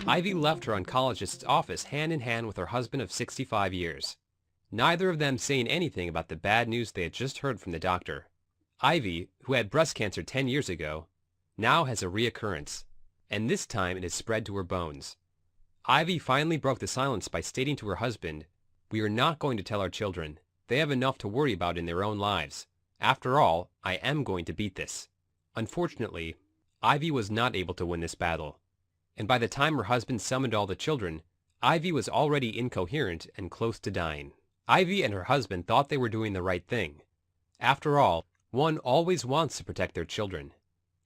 Ivy left her oncologist's office hand in hand with her husband of 65 years. Neither of them saying anything about the bad news they had just heard from the doctor. Ivy, who had breast cancer 10 years ago, now has a reoccurrence, and this time it has spread to her bones. Ivy finally broke the silence by stating to her husband, "We are not going to tell our children. They have enough to worry about in their own lives. After all, I am going to beat this." Unfortunately, Ivy was not able to win this battle, and by the time her husband summoned all the children, Ivy was already incoherent and close to dying. Ivy and her husband thought they were doing the right thing. After all, one always wants to protect their children.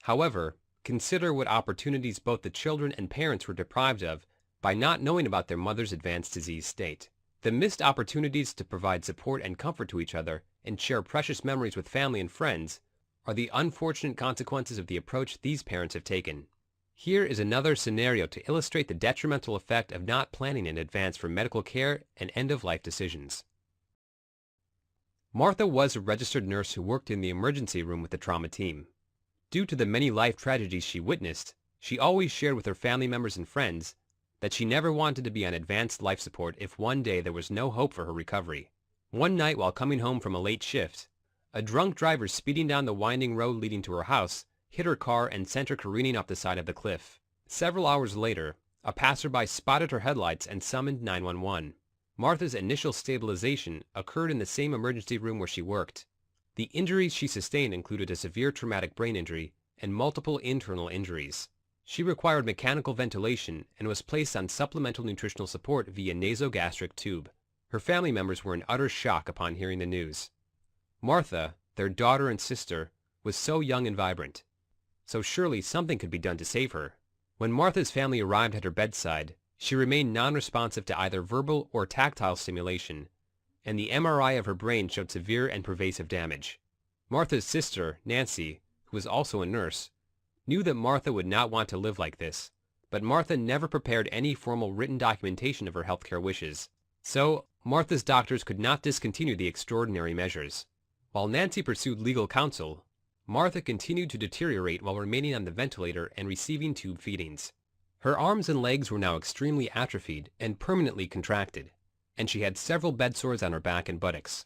However, consider what opportunities both the children and parents were deprived of by not knowing about their mother's advanced disease state. The missed opportunities to provide support and comfort to each other and share precious memories with family and friends are the unfortunate consequences of the approach these parents have taken. Here is another scenario to illustrate the detrimental effect of not planning in advance for medical care and end-of-life decisions. Martha was a registered nurse who worked in the emergency room with the trauma team. Due to the many life tragedies she witnessed, she always shared with her family members and friends that she never wanted to be on advanced life support if one day there was no hope for her recovery. One night while coming home from a late shift, a drunk driver speeding down the winding road leading to her house hit her car and sent her careening off the side of the cliff. Several hours later, a passerby spotted her headlights and summoned 911. Martha's initial stabilization occurred in the same emergency room where she worked. The injuries she sustained included a severe traumatic brain injury and multiple internal injuries. She required mechanical ventilation and was placed on supplemental nutritional support via nasogastric tube. Her family members were in utter shock upon hearing the news. Martha, their daughter and sister, was so young and vibrant, so surely something could be done to save her. When Martha's family arrived at her bedside, she remained non-responsive to either verbal or tactile stimulation, and the MRI of her brain showed severe and pervasive damage. Martha's sister, Nancy, who was also a nurse, knew that Martha would not want to live like this, but Martha never prepared any formal written documentation of her healthcare wishes. So, Martha's doctors could not discontinue the extraordinary measures. While Nancy pursued legal counsel, Martha continued to deteriorate while remaining on the ventilator and receiving tube feedings. Her arms and legs were now extremely atrophied and permanently contracted, and she had several bed sores on her back and buttocks.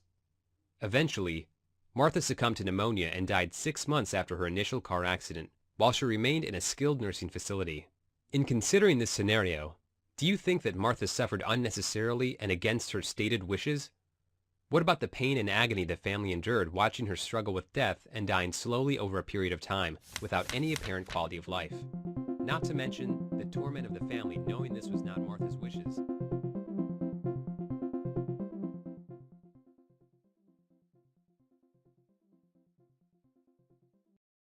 Eventually, Martha succumbed to pneumonia and died 6 months after her initial car accident, while she remained in a skilled nursing facility. In considering this scenario, do you think that Martha suffered unnecessarily and against her stated wishes? What about the pain and agony the family endured watching her struggle with death and dying slowly over a period of time without any apparent quality of life? Not to mention the torment of the family